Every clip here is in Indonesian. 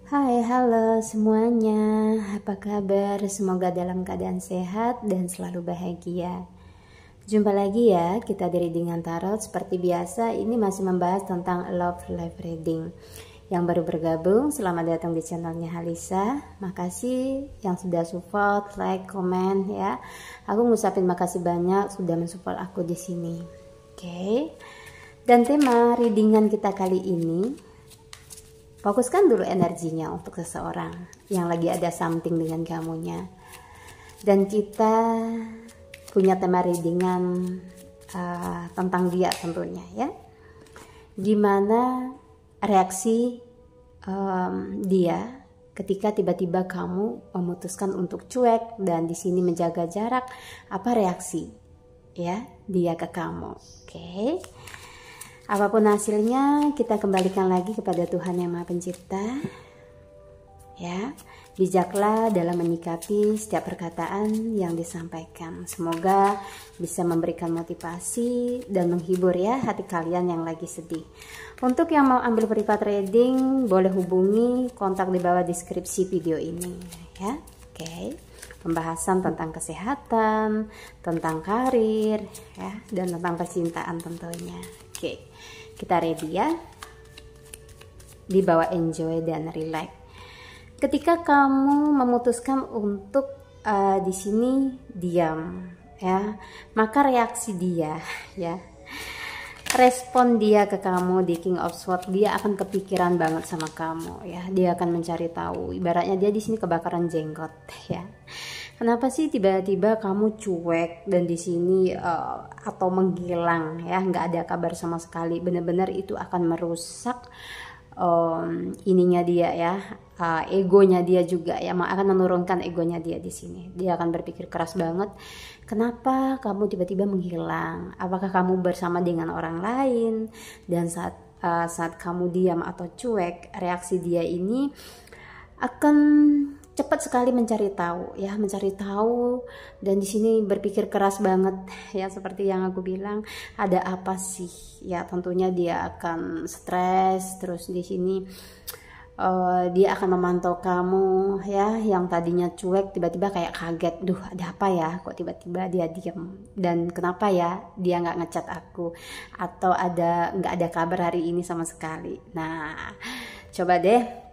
Hai, halo semuanya. Apa kabar? Semoga dalam keadaan sehat dan selalu bahagia. Jumpa lagi ya, kita di Readingan Tarot. Seperti biasa, ini masih membahas tentang Love Life Reading. Yang baru bergabung, selamat datang di channelnya Halisa. Makasih yang sudah support, like, komen ya. Aku ngucapin makasih banyak sudah mensupport aku di sini. Oke. Dan tema readingan kita kali ini, fokuskan dulu energinya untuk seseorang yang lagi ada something dengan kamunya. Dan kita punya tema readingan tentang dia tentunya ya. Gimana reaksi dia ketika tiba-tiba kamu memutuskan untuk cuek dan di sini menjaga jarak? Apa reaksi ya dia ke kamu? Oke. Apapun hasilnya, kita kembalikan lagi kepada Tuhan Yang Maha Pencipta. Ya, bijaklah dalam menyikapi setiap perkataan yang disampaikan. Semoga bisa memberikan motivasi dan menghibur ya hati kalian yang lagi sedih. Untuk yang mau ambil privat reading, boleh hubungi kontak di bawah deskripsi video ini. Ya, oke. Pembahasan tentang kesehatan, tentang karir, ya, dan tentang percintaan tentunya. Oke, kita ready ya. Dibawa enjoy dan relax. Ketika kamu memutuskan untuk di sini diam, ya, maka reaksi dia, ya, respon dia ke kamu di King of Swords, dia akan kepikiran banget sama kamu, ya. Dia akan mencari tahu. Ibaratnya dia di sini kebakaran jenggot, ya. Kenapa sih tiba-tiba kamu cuek dan di sini atau menghilang ya, nggak ada kabar sama sekali. Benar-benar itu akan merusak ininya dia ya, egonya dia juga ya, akan menurunkan egonya dia di sini. Dia akan berpikir keras banget. Kenapa kamu tiba-tiba menghilang? Apakah kamu bersama dengan orang lain? Dan saat kamu diam atau cuek, reaksi dia ini akan cepat sekali mencari tahu ya, mencari tahu, dan di sini berpikir keras banget ya, seperti yang aku bilang, ada apa sih ya. Tentunya dia akan stres terus di sini. Dia akan memantau kamu ya, yang tadinya cuek tiba-tiba kayak kaget, duh ada apa ya, kok tiba-tiba dia diam, dan kenapa ya dia nggak ngechat aku, atau nggak ada kabar hari ini sama sekali. Nah, coba deh.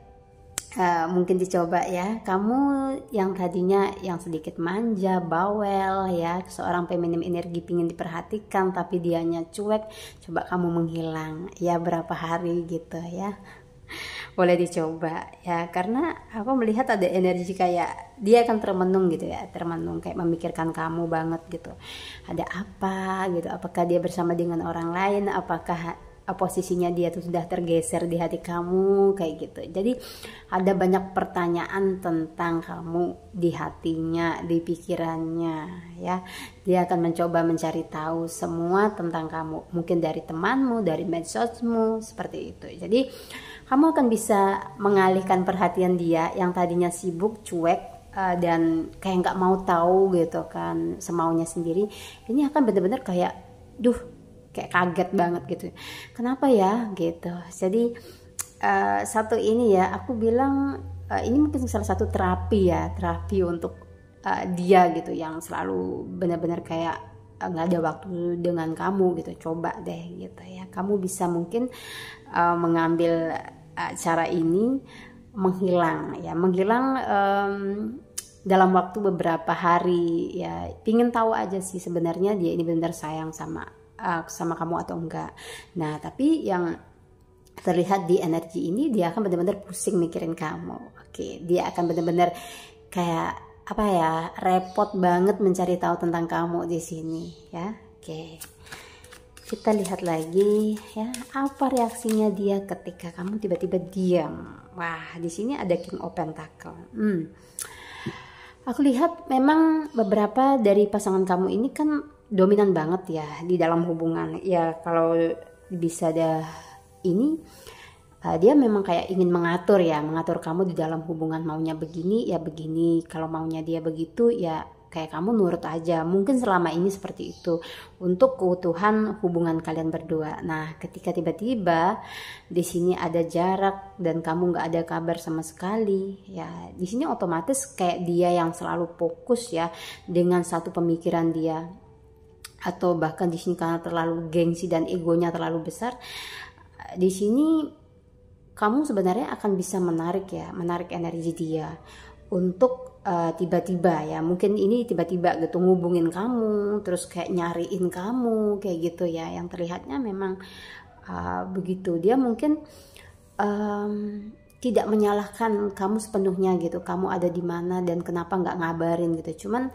Mungkin dicoba ya, kamu yang tadinya yang sedikit manja, bawel ya, seorang feminim energi pingin diperhatikan tapi dianya cuek, coba kamu menghilang ya berapa hari gitu ya. Boleh dicoba ya, karena aku melihat ada energi kayak dia akan termenung gitu ya, termenung kayak memikirkan kamu banget gitu. Ada apa gitu, apakah dia bersama dengan orang lain, apakah posisinya dia tuh sudah tergeser di hati kamu kayak gitu. Jadi ada banyak pertanyaan tentang kamu di hatinya, di pikirannya ya. Dia akan mencoba mencari tahu semua tentang kamu, mungkin dari temanmu, dari medsosmu, seperti itu. Jadi kamu akan bisa mengalihkan perhatian dia yang tadinya sibuk, cuek, dan kayak nggak mau tahu gitu kan, semaunya sendiri. Ini akan benar-benar kayak kayak kaget banget gitu, kenapa ya gitu. Jadi satu ini ya, aku bilang ini mungkin salah satu terapi ya, terapi untuk dia gitu, yang selalu benar-benar kayak nggak ada waktu dengan kamu gitu. Coba deh gitu ya, kamu bisa mungkin mengambil cara ini, menghilang dalam waktu beberapa hari ya. Pingin tahu aja sih sebenarnya dia ini benar sayang sama kamu atau enggak. Nah, tapi yang terlihat di energi ini, dia akan benar-benar pusing mikirin kamu. Oke, dia akan benar-benar kayak apa ya, repot banget mencari tahu tentang kamu di sini ya. Oke, kita lihat lagi ya, apa reaksinya dia ketika kamu tiba-tiba diam. Wah, di sini ada King of Pentacle. Aku lihat memang beberapa dari pasangan kamu ini kan dominan banget ya di dalam hubungan ya. Kalau bisa ada ini, dia memang kayak ingin mengatur kamu di dalam hubungan. Maunya begini ya begini, kalau maunya dia begitu ya kayak kamu nurut aja. Mungkin selama ini seperti itu untuk keutuhan hubungan kalian berdua. Nah, ketika tiba-tiba di sini ada jarak dan kamu nggak ada kabar sama sekali, ya di sini otomatis kayak dia yang selalu fokus ya dengan satu pemikiran dia, atau bahkan di sini karena terlalu gengsi dan egonya terlalu besar, di sini kamu sebenarnya akan bisa menarik energi dia untuk tiba-tiba ya, mungkin ini tiba-tiba gitu ngubungin kamu, terus kayak nyariin kamu kayak gitu ya, yang terlihatnya memang begitu. Dia mungkin tidak menyalahkan kamu sepenuhnya gitu, kamu ada di mana dan kenapa nggak ngabarin gitu. Cuman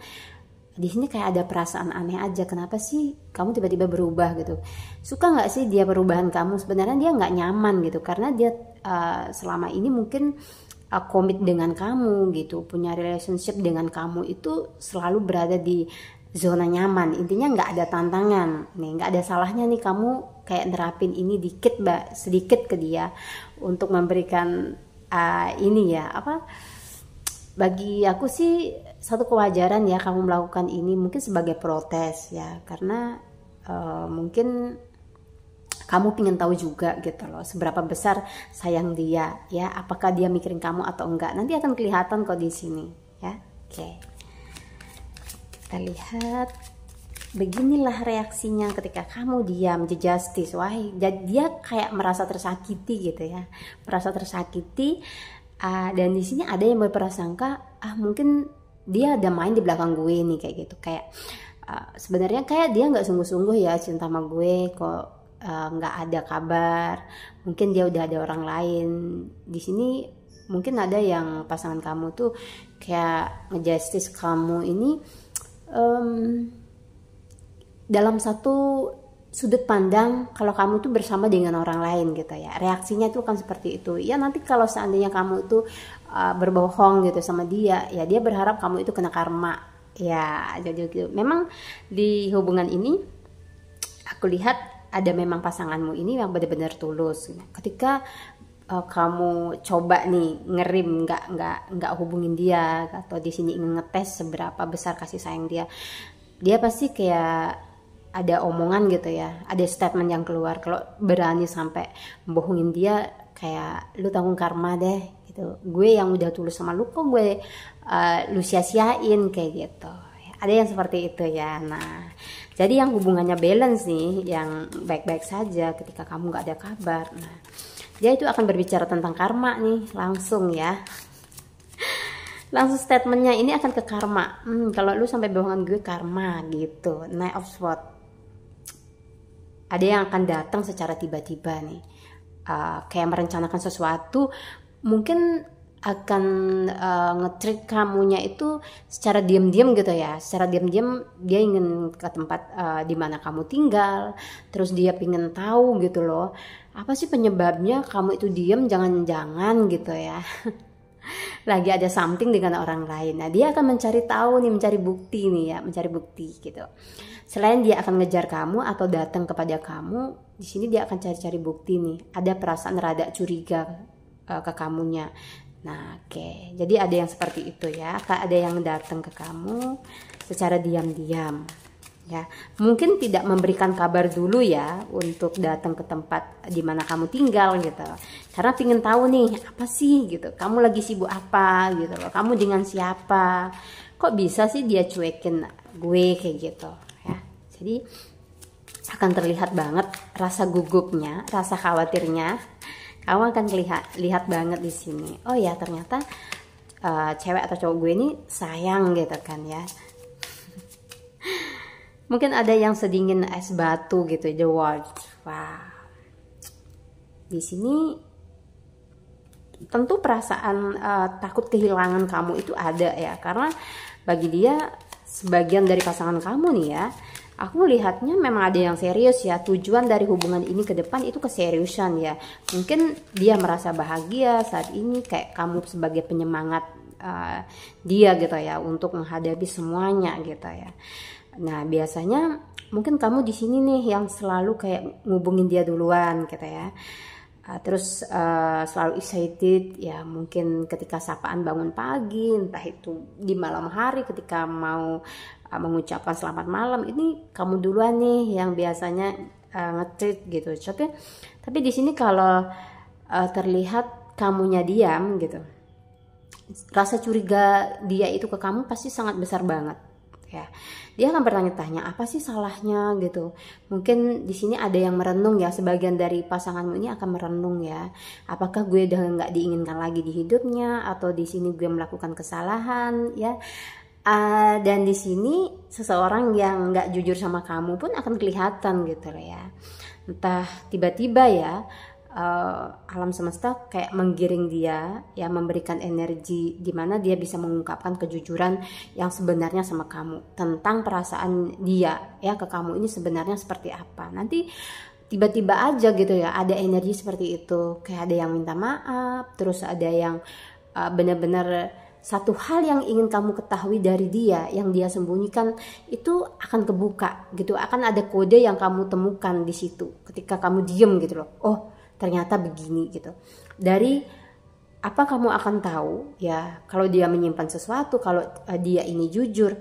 di sini kayak ada perasaan aneh aja, kenapa sih kamu tiba-tiba berubah gitu? Suka nggak sih dia perubahan kamu? Sebenarnya dia nggak nyaman gitu, karena dia selama ini mungkin komit dengan kamu gitu, punya relationship dengan kamu itu selalu berada di zona nyaman. Intinya nggak ada tantangan nih, nggak ada salahnya nih kamu kayak nerapin ini dikit sedikit ke dia untuk memberikan ini ya apa, bagi aku sih satu kewajaran ya kamu melakukan ini, mungkin sebagai protes ya, karena mungkin kamu pengen tahu juga gitu loh seberapa besar sayang dia ya, apakah dia mikirin kamu atau enggak, nanti akan kelihatan kok di sini ya. Oke, kita lihat beginilah reaksinya ketika kamu diam. The Justice, wah dia kayak merasa tersakiti gitu ya, merasa tersakiti. Dan di sini ada yang berprasangka mungkin dia ada main di belakang gue nih kayak gitu, kayak sebenarnya kayak dia nggak sungguh-sungguh ya cinta sama gue kok, nggak ada kabar, mungkin dia udah ada orang lain. Di sini mungkin ada yang pasangan kamu tuh kayak ngejustice kamu ini dalam satu sudut pandang kalau kamu tuh bersama dengan orang lain gitu ya, reaksinya tuh kan seperti itu ya. Nanti kalau seandainya kamu tuh berbohong gitu sama dia ya, dia berharap kamu itu kena karma ya. Jadi gitu. Memang di hubungan ini aku lihat ada memang pasanganmu ini yang benar-benar tulus. Ketika kamu coba nih ngerim, nggak hubungin dia, atau di sini ingin ngetes seberapa besar kasih sayang dia pasti kayak ada omongan gitu ya, ada statement yang keluar. Kalau berani sampai bohongin dia, kayak lu tanggung karma deh gitu, gue yang udah tulus sama lu kok gue lu sia-siain kayak gitu. Ada yang seperti itu ya. Nah, jadi yang hubungannya balance nih, yang baik-baik saja ketika kamu nggak ada kabar, nah dia itu akan berbicara tentang karma nih langsung ya. Langsung statementnya ini akan ke karma. Kalau lu sampai bohongan gue karma gitu. Knight of Swords. Ada yang akan datang secara tiba-tiba nih, kayak merencanakan sesuatu, mungkin akan nge-trick kamunya itu secara diam-diam gitu ya. Secara diam-diam dia ingin ke tempat di mana kamu tinggal, terus dia pengen tahu gitu loh, apa sih penyebabnya kamu itu diam, jangan-jangan gitu ya. Lagi ada something dengan orang lain. Nah, dia akan mencari tahu nih, mencari bukti nih ya, mencari bukti gitu. Selain dia akan ngejar kamu atau datang kepada kamu, di sini dia akan cari-cari bukti nih. Ada perasaan rada curiga ke kamunya. Nah, oke. Jadi ada yang seperti itu ya. Ada yang datang ke kamu secara diam-diam. Ya, mungkin tidak memberikan kabar dulu ya untuk datang ke tempat di mana kamu tinggal gitu, karena pingin tahu nih apa sih gitu, kamu lagi sibuk apa gitu loh, kamu dengan siapa, kok bisa sih dia cuekin gue kayak gitu ya. Jadi akan terlihat banget rasa gugupnya, rasa khawatirnya, kamu akan lihat banget di sini. Oh ya, ternyata cewek atau cowok gue ini sayang gitu kan ya. Mungkin ada yang sedingin es batu gitu, the world. Wah, di sini tentu perasaan takut kehilangan kamu itu ada ya, karena bagi dia sebagian dari pasangan kamu nih ya. Aku lihatnya memang ada yang serius ya, tujuan dari hubungan ini ke depan itu keseriusan ya. Mungkin dia merasa bahagia saat ini, kayak kamu sebagai penyemangat dia gitu ya, untuk menghadapi semuanya gitu ya. Nah, biasanya mungkin kamu di sini nih yang selalu kayak ngubungin dia duluan gitu ya. Terus selalu excited ya, mungkin ketika sapaan bangun pagi, entah itu di malam hari ketika mau mengucapkan selamat malam, ini kamu duluan nih yang biasanya nge-treat gitu. Tapi di sini kalau terlihat kamunya diam gitu, rasa curiga dia itu ke kamu pasti sangat besar banget. Ya, dia akan bertanya-tanya apa sih salahnya gitu. Mungkin di sini ada yang merenung ya, sebagian dari pasanganmu ini akan merenung ya. Apakah gue udah nggak diinginkan lagi di hidupnya, atau di sini gue melakukan kesalahan ya. Dan di sini seseorang yang nggak jujur sama kamu pun akan kelihatan gitu loh ya. Entah tiba-tiba ya alam semesta kayak menggiring dia ya, memberikan energi di mana dia bisa mengungkapkan kejujuran yang sebenarnya sama kamu tentang perasaan dia ya ke kamu ini sebenarnya seperti apa. Nanti tiba-tiba aja gitu ya ada energi seperti itu, kayak ada yang minta maaf, terus ada yang benar-benar satu hal yang ingin kamu ketahui dari dia yang dia sembunyikan itu akan kebuka gitu, akan ada kode yang kamu temukan di situ ketika kamu diem gitu loh. Oh, ternyata begini gitu. Dari apa kamu akan tahu ya kalau dia menyimpan sesuatu, kalau dia ini jujur.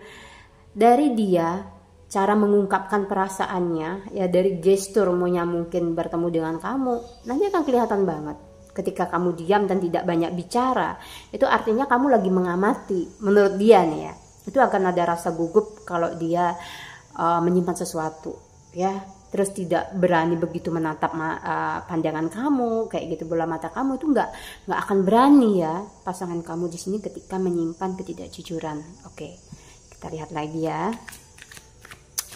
Dari dia cara mengungkapkan perasaannya ya, dari gestur maunya mungkin bertemu dengan kamu, nanti akan kelihatan banget. Ketika kamu diam dan tidak banyak bicara, itu artinya kamu lagi mengamati. Menurut dia nih ya, itu akan ada rasa gugup kalau dia menyimpan sesuatu ya. Terus tidak berani begitu menatap pandangan kamu kayak gitu, bola mata kamu itu nggak akan berani ya pasangan kamu di sini ketika menyimpan ketidakjujuran. Oke, kita lihat lagi ya,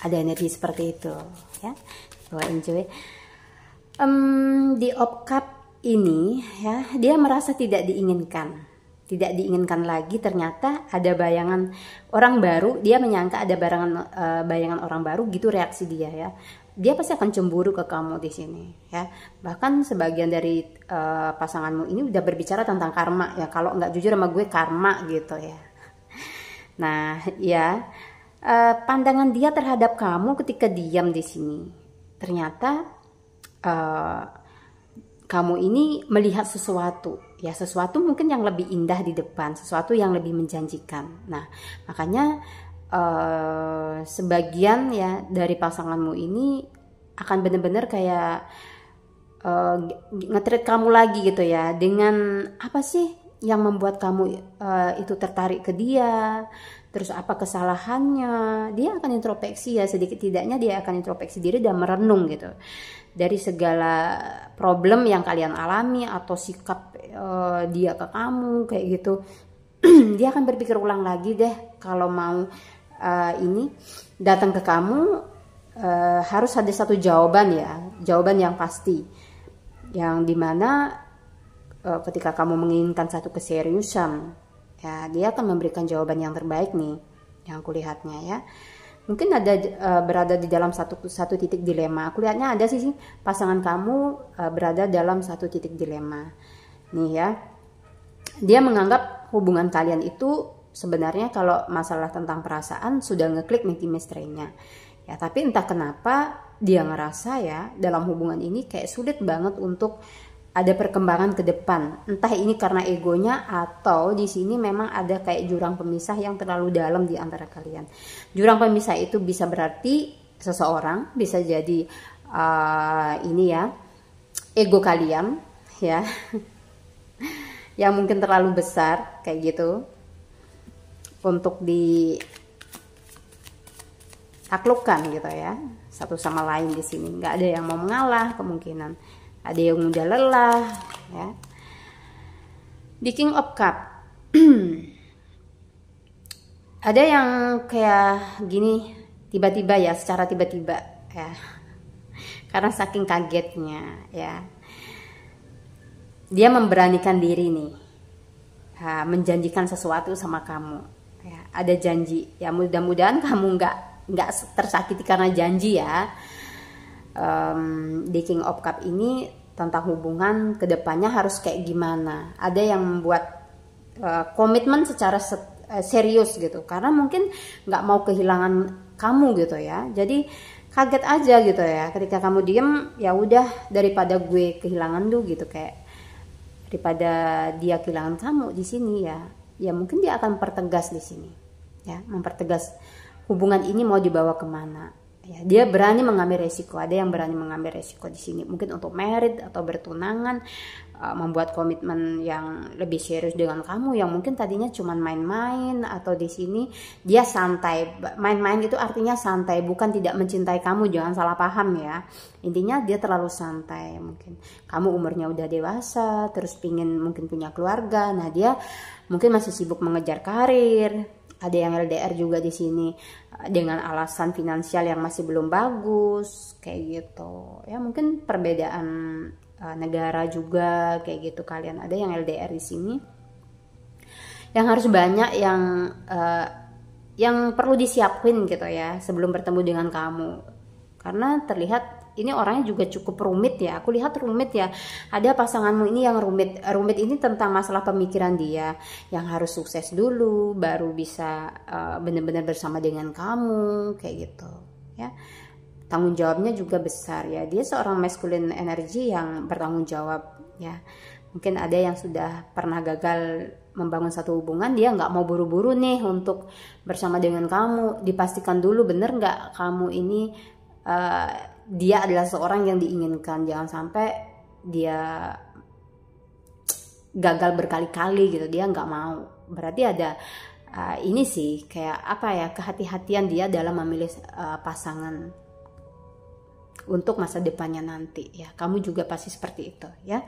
ada energi seperti itu ya. Coba enjoy. Di Op Cup ini ya, dia merasa tidak diinginkan lagi. Ternyata ada bayangan orang baru, dia menyangka ada bayangan orang baru gitu reaksi dia ya. Dia pasti akan cemburu ke kamu di sini ya. Bahkan sebagian dari pasanganmu ini udah berbicara tentang karma ya, kalau nggak jujur sama gue karma gitu ya. Nah ya, pandangan dia terhadap kamu ketika diam di sini, ternyata kamu ini melihat sesuatu ya, sesuatu mungkin yang lebih indah di depan, sesuatu yang lebih menjanjikan. Nah makanya sebagian ya dari pasanganmu ini akan benar-benar kayak nge-treat kamu lagi gitu ya, dengan apa sih yang membuat kamu itu tertarik ke dia, terus apa kesalahannya. Dia akan introspeksi ya, sedikit tidaknya dia akan introspeksi diri dan merenung gitu dari segala problem yang kalian alami atau sikap dia ke kamu kayak gitu. Dia akan berpikir ulang lagi deh kalau mau ini datang ke kamu. Harus ada satu jawaban ya, jawaban yang pasti, yang dimana ketika kamu menginginkan satu keseriusan ya, dia akan memberikan jawaban yang terbaik nih yang kulihatnya ya. Mungkin ada berada di dalam satu titik dilema. Aku lihatnya ada sih pasangan kamu berada dalam satu titik dilema nih ya. Dia menganggap hubungan kalian itu sebenarnya kalau masalah tentang perasaan sudah ngeklik nih chemistry-nya ya, tapi entah kenapa dia ngerasa ya dalam hubungan ini kayak sulit banget untuk ada perkembangan ke depan. Entah ini karena egonya atau di sini memang ada kayak jurang pemisah yang terlalu dalam di antara kalian. Jurang pemisah itu bisa berarti seseorang, bisa jadi ini ya ego kalian ya yang mungkin terlalu besar kayak gitu untuk ditaklukkan gitu ya satu sama lain. Di sini nggak ada yang mau mengalah, kemungkinan ada yang udah lelah ya. Di King of Cup ada yang kayak gini, tiba-tiba ya, secara tiba-tiba ya, karena saking kagetnya ya, dia memberanikan diri nih menjanjikan sesuatu sama kamu ya. Ada janji ya, mudah-mudahan kamu nggak tersakiti karena janji ya. Di King of Cup ini tentang hubungan kedepannya harus kayak gimana. Ada yang membuat komitmen secara serius gitu, karena mungkin nggak mau kehilangan kamu gitu ya. Jadi kaget aja gitu ya ketika kamu diem. Ya udah, daripada gue kehilangan lu gitu, kayak daripada dia kehilangan kamu di sini, ya mungkin dia akan pertegas di sini ya, mempertegas hubungan ini mau dibawa kemana ya. Dia berani mengambil resiko, ada yang berani mengambil resiko di sini, mungkin untuk married atau bertunangan, membuat komitmen yang lebih serius dengan kamu, yang mungkin tadinya cuma main-main, atau di sini dia santai. Main-main itu artinya santai, bukan tidak mencintai kamu, jangan salah paham ya. Intinya dia terlalu santai, mungkin kamu umurnya udah dewasa, terus pingin mungkin punya keluarga, nah dia mungkin masih sibuk mengejar karir. Ada yang LDR juga di sini dengan alasan finansial yang masih belum bagus kayak gitu ya, mungkin perbedaan negara juga kayak gitu. Kalian ada yang LDR di sini, yang harus banyak yang perlu disiapin gitu ya sebelum bertemu dengan kamu, karena terlihat ini orangnya juga cukup rumit ya. Aku lihat rumit ya. Ada pasanganmu ini yang rumit ini tentang masalah pemikiran dia, yang harus sukses dulu baru bisa benar-benar bersama dengan kamu kayak gitu ya. Tanggung jawabnya juga besar ya. Dia seorang masculine energy yang bertanggung jawab ya. Mungkin ada yang sudah pernah gagal membangun satu hubungan, dia nggak mau buru-buru nih untuk bersama dengan kamu. Dipastikan dulu bener nggak kamu ini dia adalah seorang yang diinginkan. Jangan sampai dia gagal berkali-kali gitu, dia nggak mau. Berarti ada ini sih kayak apa ya, kehati-hatian dia dalam memilih pasangan untuk masa depannya nanti ya. Kamu juga pasti seperti itu ya.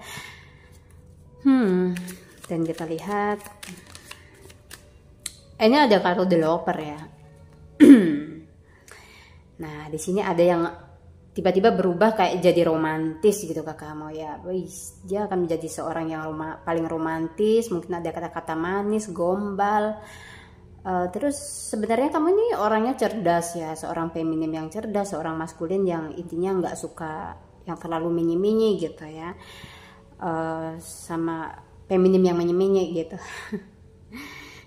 Dan kita lihat ini ada kartu The Lover ya. Nah di sini ada yang tiba-tiba berubah kayak jadi romantis gitu ke kamu ya. Dia akan menjadi seorang yang paling romantis, mungkin ada kata-kata manis, gombal. Terus sebenarnya kamu ini orangnya cerdas ya, seorang feminim yang cerdas, seorang maskulin yang intinya nggak suka yang terlalu minyi-minyi gitu ya, sama feminim yang minyi-minyi gitu.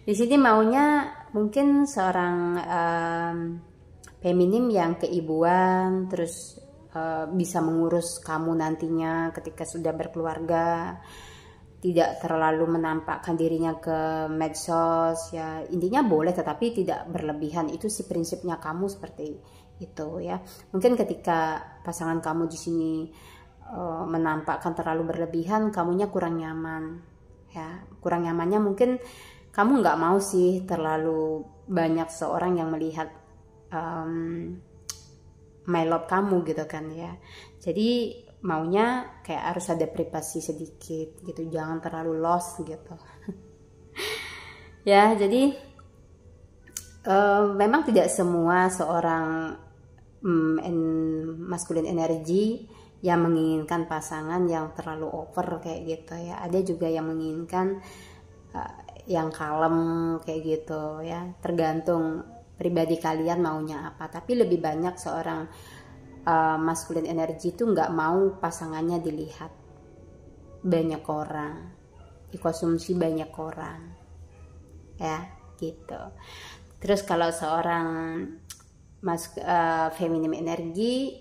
Di sini maunya mungkin seorang feminim yang keibuan, terus bisa mengurus kamu nantinya ketika sudah berkeluarga, tidak terlalu menampakkan dirinya ke medsos ya. Intinya boleh tetapi tidak berlebihan. Itu sih prinsipnya kamu seperti itu ya. Mungkin ketika pasangan kamu di sini menampakkan terlalu berlebihan, kamunya kurang nyaman ya. Kurang nyamannya mungkin kamu nggak mau sih terlalu banyak seorang yang melihat my love kamu gitu kan ya. Jadi maunya kayak harus ada privasi sedikit gitu, jangan terlalu lost gitu. Ya jadi memang tidak semua seorang masculine energy yang menginginkan pasangan yang terlalu over kayak gitu ya. Ada juga yang menginginkan yang kalem kayak gitu ya, tergantung pribadi kalian maunya apa. Tapi lebih banyak seorang masculine energy itu nggak mau pasangannya dilihat banyak orang, dikonsumsi banyak orang ya gitu. Terus kalau seorang feminim energi,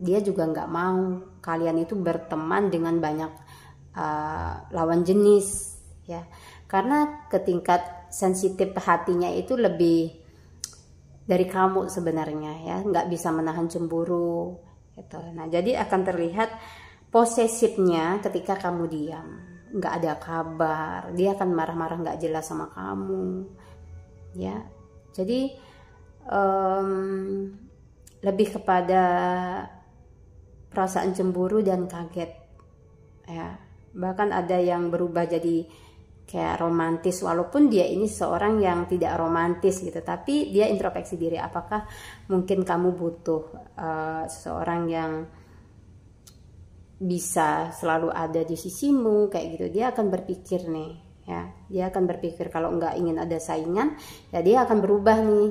dia juga nggak mau kalian itu berteman dengan banyak lawan jenis ya, karena ketingkat sensitif hatinya itu lebih dari kamu sebenarnya ya, nggak bisa menahan cemburu gitu. Nah jadi akan terlihat posesifnya ketika kamu diam, nggak ada kabar, dia akan marah-marah nggak jelas sama kamu ya. Jadi lebih kepada perasaan cemburu dan kaget ya. Bahkan ada yang berubah jadi kayak romantis, walaupun dia ini seorang yang tidak romantis gitu, tapi dia introspeksi diri. Apakah mungkin kamu butuh seseorang yang bisa selalu ada di sisimu kayak gitu. Dia akan berpikir nih ya, dia akan berpikir kalau nggak ingin ada saingan ya, dia akan berubah nih.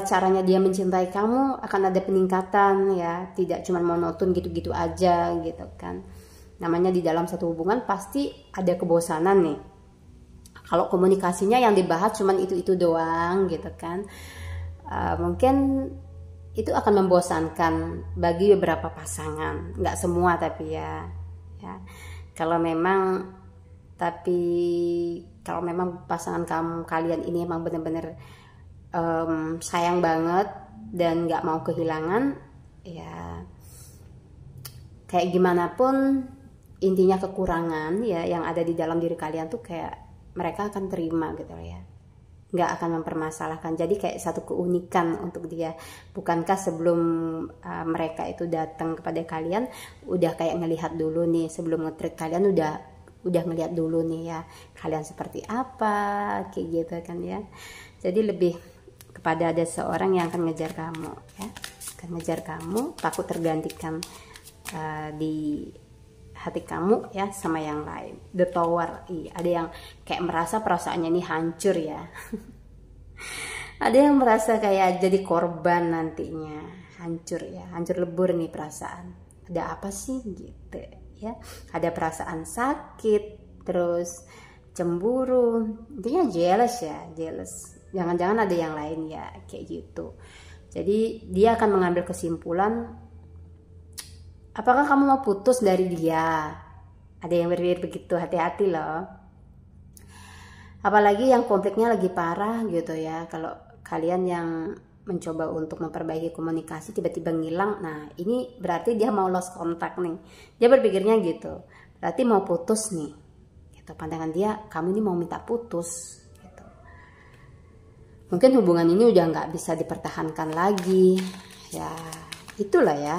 Caranya dia mencintai kamu akan ada peningkatan ya, tidak cuma monoton gitu-gitu aja gitu kan. Namanya di dalam satu hubungan pasti ada kebosanan nih. Kalau komunikasinya yang dibahas cuman itu-itu doang gitu kan. Mungkin itu akan membosankan bagi beberapa pasangan, nggak semua tapi ya. Kalau memang pasangan kalian ini emang bener-bener sayang banget dan nggak mau kehilangan, ya kayak gimana pun intinya kekurangan ya yang ada di dalam diri kalian tuh kayak mereka akan terima gitu ya, nggak akan mempermasalahkan. Jadi kayak satu keunikan untuk dia. Bukankah sebelum mereka itu datang kepada kalian udah kayak ngelihat dulu nih, sebelum nge-treat kalian udah ngelihat dulu nih ya kalian seperti apa, kayak gitu kan ya. Jadi lebih kepada ada seorang yang akan ngejar kamu ya, akan ngejar kamu, takut tergantikan di hati kamu ya sama yang lain. The Tower, ada yang kayak merasa perasaannya ini hancur ya. Ada yang merasa kayak jadi korban nantinya, hancur ya, hancur lebur nih perasaan. Ada apa sih gitu ya? Ada perasaan sakit, terus cemburu, intinya jealous ya, jealous. Jangan-jangan ada yang lain ya, kayak gitu. Jadi dia akan mengambil kesimpulan, apakah kamu mau putus dari dia? Ada yang berpikir begitu, hati-hati loh. Apalagi yang konfliknya lagi parah gitu ya. Kalau kalian yang mencoba untuk memperbaiki komunikasi tiba-tiba ngilang, nah ini berarti dia mau lost kontak nih. Dia berpikirnya gitu, berarti mau putus nih. Gitu. Pandangan dia, kamu ini mau minta putus. Gitu. Mungkin hubungan ini udah nggak bisa dipertahankan lagi. Ya itulah ya.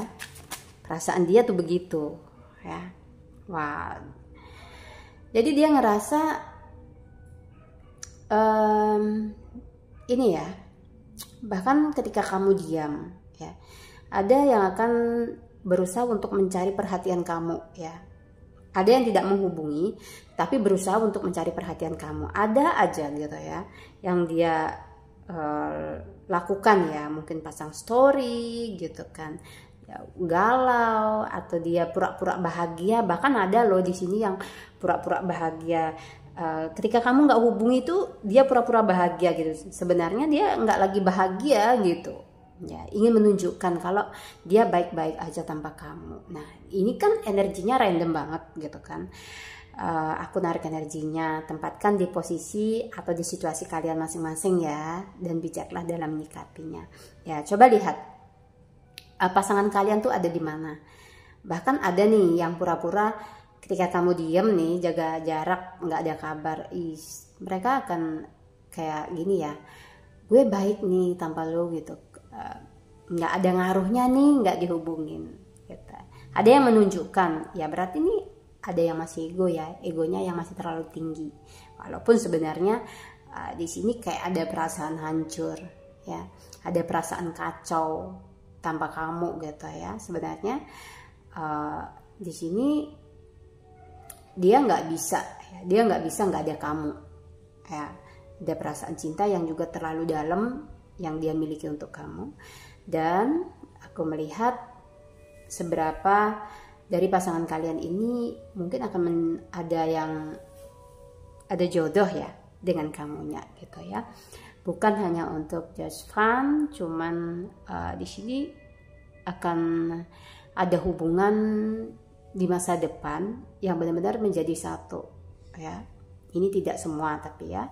Perasaan dia tuh begitu ya. Wah. Jadi dia ngerasa ini ya, bahkan ketika kamu diam ya, ada yang akan berusaha untuk mencari perhatian kamu ya. Ada yang tidak menghubungi tapi berusaha untuk mencari perhatian kamu. Ada aja gitu ya yang dia lakukan ya, mungkin pasang story gitu kan, galau, atau dia pura-pura bahagia. Bahkan ada loh di sini yang pura-pura bahagia. Ketika kamu nggak hubungi itu dia pura-pura bahagia gitu. Sebenarnya dia nggak lagi bahagia gitu. Ya, ingin menunjukkan kalau dia baik-baik aja tanpa kamu. Nah, ini kan energinya random banget gitu kan. Aku narik energinya, tempatkan di posisi atau di situasi kalian masing-masing ya, dan bijaklah dalam menyikapinya. Ya, coba lihat pasangan kalian tuh ada di mana. Bahkan ada nih yang pura-pura ketika kamu diem nih, jaga jarak, nggak ada kabar, mereka akan kayak gini ya, gue baik nih tanpa lo gitu, nggak ada ngaruhnya nih, nggak dihubungin gitu. Ada yang menunjukkan ya, berarti nih ada yang masih ego ya, egonya yang masih terlalu tinggi. Walaupun sebenarnya di sini kayak ada perasaan hancur ya, ada perasaan kacau tanpa kamu gitu ya. Sebenarnya di sini dia nggak bisa nggak ada kamu ya. Ada perasaan cinta yang juga terlalu dalam yang dia miliki untuk kamu. Dan aku melihat seberapa dari pasangan kalian ini mungkin akan ada jodoh ya dengan kamunya gitu ya. Bukan hanya untuk just fun, cuman di sini akan ada hubungan di masa depan yang benar-benar menjadi satu ya. Ini tidak semua tapi ya.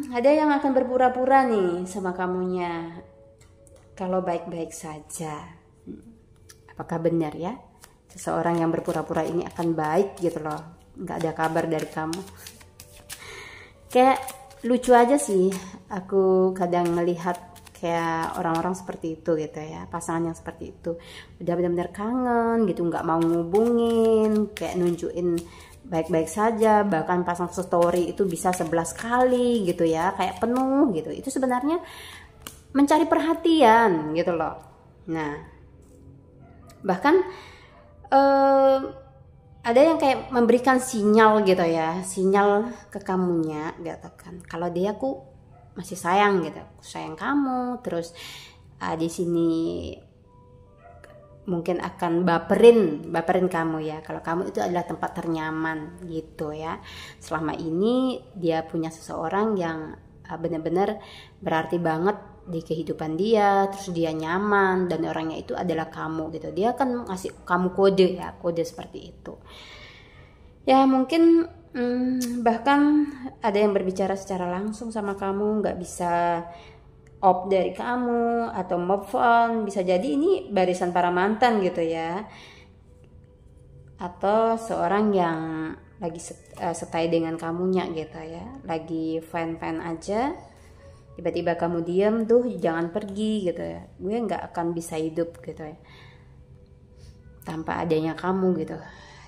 Ada yang akan berpura-pura nih sama kamunya kalau baik-baik saja. Apakah benar ya seseorang yang berpura-pura ini akan baik gitu loh, nggak ada kabar dari kamu? Kayak lucu aja sih aku kadang melihat kayak orang-orang seperti itu gitu ya, pasangan yang seperti itu udah benar-benar kangen gitu, nggak mau ngubungin, kayak nunjukin baik-baik saja, bahkan pasang story itu bisa 11 kali gitu ya, kayak penuh gitu. Itu sebenarnya mencari perhatian gitu loh. Nah, bahkan ada yang kayak memberikan sinyal gitu ya, sinyal ke kamunya gitu kan, kalau dia aku masih sayang gitu, sayang kamu. Terus di sini mungkin akan baperin kamu ya, kalau kamu itu adalah tempat ternyaman gitu ya. Selama ini dia punya seseorang yang benar-benar berarti banget di kehidupan dia, terus dia nyaman dan orangnya itu adalah kamu gitu. Dia akan ngasih kamu kode ya, kode seperti itu. Ya mungkin bahkan ada yang berbicara secara langsung sama kamu, nggak bisa off dari kamu atau move on. Bisa jadi ini barisan para mantan gitu ya, atau seorang yang lagi stay dengan kamunya gitu ya, lagi fan aja, tiba-tiba kamu diam tuh, jangan pergi gitu ya, gue nggak akan bisa hidup gitu ya tanpa adanya kamu gitu.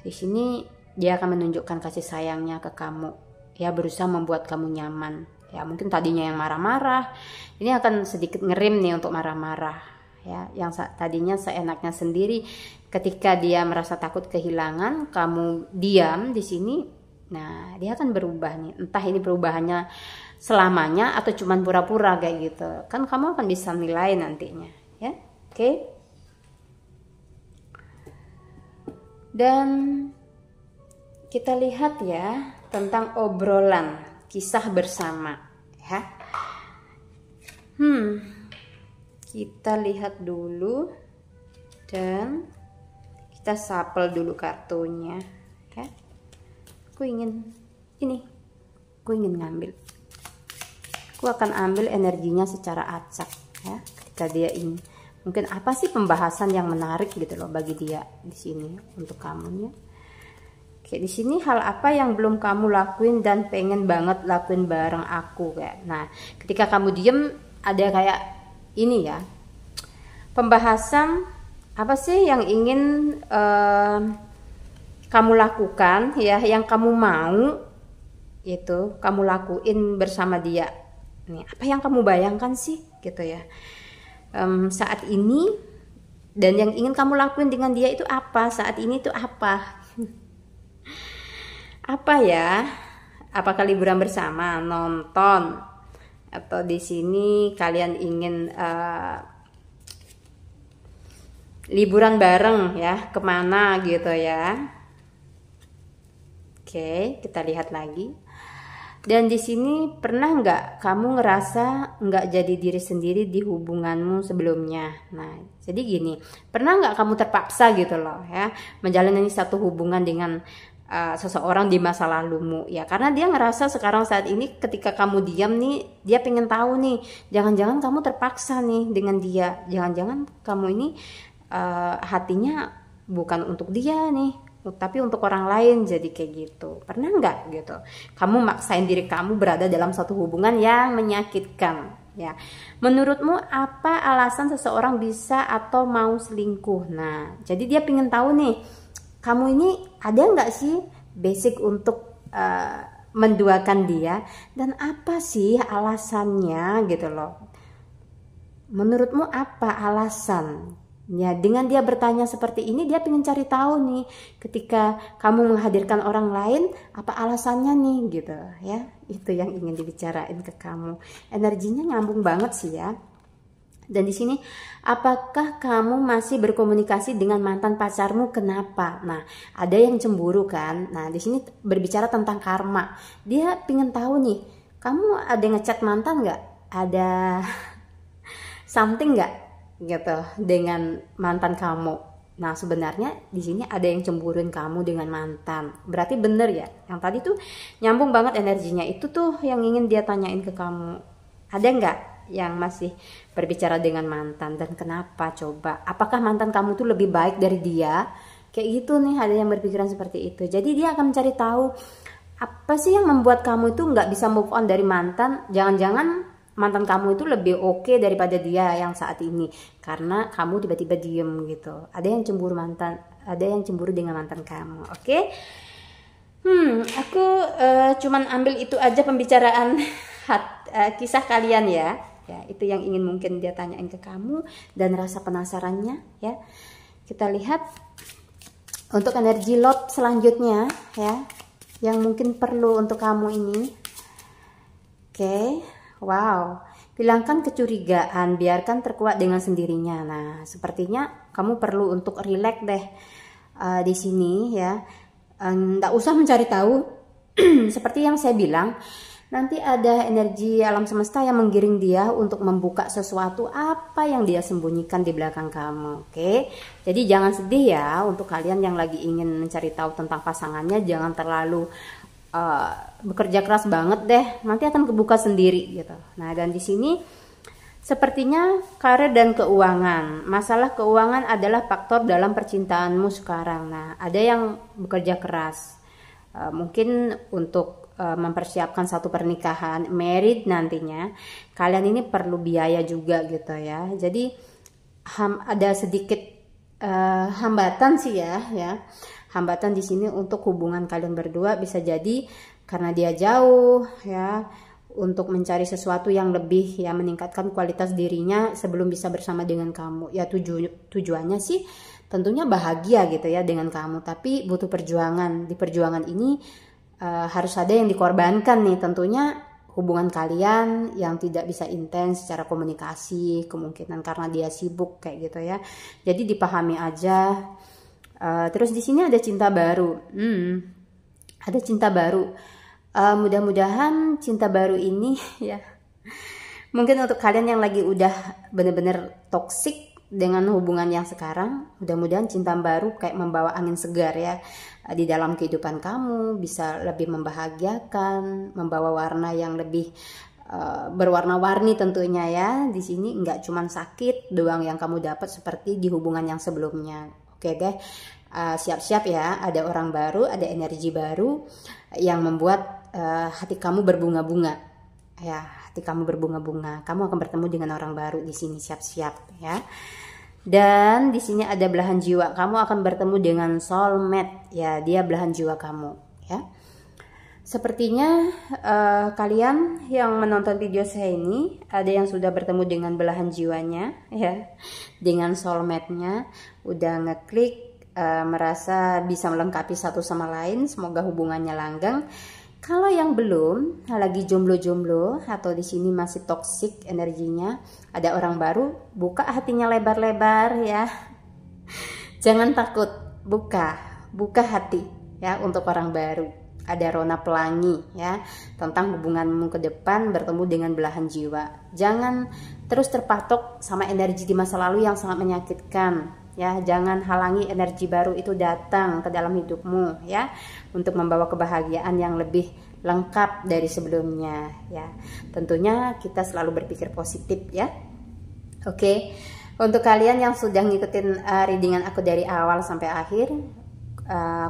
Di sini dia akan menunjukkan kasih sayangnya ke kamu ya, berusaha membuat kamu nyaman ya. Mungkin tadinya yang marah-marah, ini akan sedikit ngerem nih untuk marah-marah ya, yang tadinya seenaknya sendiri. Ketika dia merasa takut kehilangan, kamu diam di sini, nah dia akan berubah nih. Entah ini perubahannya selamanya atau cuman pura-pura kayak gitu. Kan kamu akan bisa nilai nantinya ya. Oke. Dan kita lihat ya tentang obrolan kisah bersama ya. Kita lihat dulu dan kita sapel dulu kartunya ya. Aku ingin ngambil. Aku akan ambil energinya secara acak ya. Ketika dia ingin, mungkin apa sih pembahasan yang menarik gitu loh bagi dia di sini untuk kamunya. Oke, di sini hal apa yang belum kamu lakuin dan pengen banget lakuin bareng aku kayak. Nah, ketika kamu diem ada kayak ini ya. Pembahasan apa sih yang ingin kamu lakukan ya, yang kamu mau itu kamu lakuin bersama dia. Nih, apa yang kamu bayangkan sih gitu ya saat ini, dan yang ingin kamu lakuin dengan dia itu apa saat ini, itu apa? Apa ya? Apakah liburan bersama, nonton, atau di sini kalian ingin liburan bareng ya, kemana gitu ya. Oke, kita lihat lagi. Dan di sini pernah nggak kamu ngerasa nggak jadi diri sendiri di hubunganmu sebelumnya? Nah, jadi gini, pernah nggak kamu terpaksa gitu loh ya menjalani satu hubungan dengan seseorang di masa lalumu ya, karena dia ngerasa sekarang saat ini ketika kamu diam nih, dia pengen tahu nih, jangan-jangan kamu terpaksa nih dengan dia, jangan-jangan kamu ini hatinya bukan untuk dia nih, tapi untuk orang lain, jadi kayak gitu. Pernah nggak gitu kamu maksain diri kamu berada dalam satu hubungan yang menyakitkan ya? Menurutmu apa alasan seseorang bisa atau mau selingkuh? Nah, jadi dia pengen tahu nih, kamu ini ada nggak sih basic untuk menduakan dia, dan apa sih alasannya gitu loh? Menurutmu apa alasan? Ya, dengan dia bertanya seperti ini, dia pengen cari tahu nih, ketika kamu menghadirkan orang lain, apa alasannya nih gitu ya. Itu yang ingin dibicarain ke kamu. Energinya nyambung banget sih ya. Dan di sini, apakah kamu masih berkomunikasi dengan mantan pacarmu? Kenapa? Nah, ada yang cemburu kan. Nah, di sini berbicara tentang karma. Dia pengen tahu nih, kamu ada ngechat mantan nggak? Ada something nggak gitu dengan mantan kamu? Nah, sebenarnya di sini ada yang cemburuin kamu dengan mantan. Berarti bener ya, yang tadi tuh nyambung banget energinya. Itu tuh yang ingin dia tanyain ke kamu. Ada nggak yang masih berbicara dengan mantan, dan kenapa coba? Apakah mantan kamu tuh lebih baik dari dia? Kayak gitu nih, ada yang berpikiran seperti itu. Jadi dia akan mencari tahu apa sih yang membuat kamu itu nggak bisa move on dari mantan. Jangan-jangan mantan kamu itu lebih oke daripada dia yang saat ini, karena kamu tiba-tiba diem gitu. Ada yang cemburu mantan, ada yang cemburu dengan mantan kamu. Oke? Aku cuman ambil itu aja pembicaraan kisah kalian ya. Ya, itu yang ingin mungkin dia tanyain ke kamu dan rasa penasarannya ya. Kita lihat untuk energi lot selanjutnya ya, yang mungkin perlu untuk kamu ini. Oke. Wow, hilangkan kecurigaan, biarkan terkuat dengan sendirinya. Nah, sepertinya kamu perlu untuk relax deh di sini ya. Nggak usah mencari tahu. Seperti yang saya bilang, Nanti ada energi alam semesta yang menggiring dia untuk membuka sesuatu apa yang dia sembunyikan di belakang kamu. Oke, jadi jangan sedih ya untuk kalian yang lagi ingin mencari tahu tentang pasangannya. Jangan terlalu bekerja keras banget deh, nanti akan kebuka sendiri gitu. Nah, dan di sini sepertinya karir dan keuangan. Masalah keuangan adalah faktor dalam percintaanmu sekarang. Nah, ada yang bekerja keras, mungkin untuk mempersiapkan satu pernikahan, married nantinya. Kalian ini perlu biaya juga gitu ya. Jadi ada sedikit hambatan sih ya. Hambatan di sini untuk hubungan kalian berdua, bisa jadi karena dia jauh ya, untuk mencari sesuatu yang lebih ya, meningkatkan kualitas dirinya sebelum bisa bersama dengan kamu. Ya tujuannya sih tentunya bahagia gitu ya dengan kamu, tapi butuh perjuangan. Di perjuangan ini harus ada yang dikorbankan nih, tentunya hubungan kalian yang tidak bisa intens secara komunikasi, kemungkinan karena dia sibuk kayak gitu ya. Jadi dipahami aja. Terus di sini ada cinta baru. Ada cinta baru. Mudah-mudahan cinta baru ini ya, mungkin untuk kalian yang lagi udah bener-bener toksik dengan hubungan yang sekarang, mudah-mudahan cinta baru kayak membawa angin segar ya di dalam kehidupan kamu, bisa lebih membahagiakan, membawa warna yang lebih berwarna-warni tentunya ya. Di sini nggak cuman sakit doang yang kamu dapat seperti di hubungan yang sebelumnya. Oke deh, siap-siap ya, ada orang baru, ada energi baru yang membuat hati kamu berbunga-bunga ya. Hati kamu berbunga-bunga, kamu akan bertemu dengan orang baru di sini, siap-siap ya. Dan di sini ada belahan jiwa, kamu akan bertemu dengan soulmate ya, dia belahan jiwa kamu ya. Sepertinya kalian yang menonton video saya ini ada yang sudah bertemu dengan belahan jiwanya ya, dengan soulmate-nya, udah ngeklik, merasa bisa melengkapi satu sama lain, semoga hubungannya langgeng. Kalau yang belum, lagi jomblo-jomblo atau di sini masih toksik energinya, ada orang baru, buka hatinya lebar-lebar ya. Jangan takut, buka hati ya untuk orang baru. Ada rona pelangi ya tentang hubunganmu ke depan, bertemu dengan belahan jiwa. Jangan terus terpatok sama energi di masa lalu yang sangat menyakitkan. Ya, jangan halangi energi baru itu datang ke dalam hidupmu ya, untuk membawa kebahagiaan yang lebih lengkap dari sebelumnya ya. Tentunya kita selalu berpikir positif ya. Oke, untuk kalian yang sudah ngikutin readingan aku dari awal sampai akhir,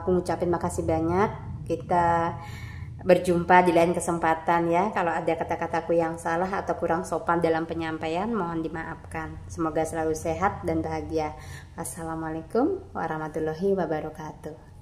aku ngucapin makasih banyak. Kita berjumpa di lain kesempatan ya. Kalau ada kata-kataku yang salah atau kurang sopan dalam penyampaian, mohon dimaafkan. Semoga selalu sehat dan bahagia. Assalamualaikum warahmatullahi wabarakatuh.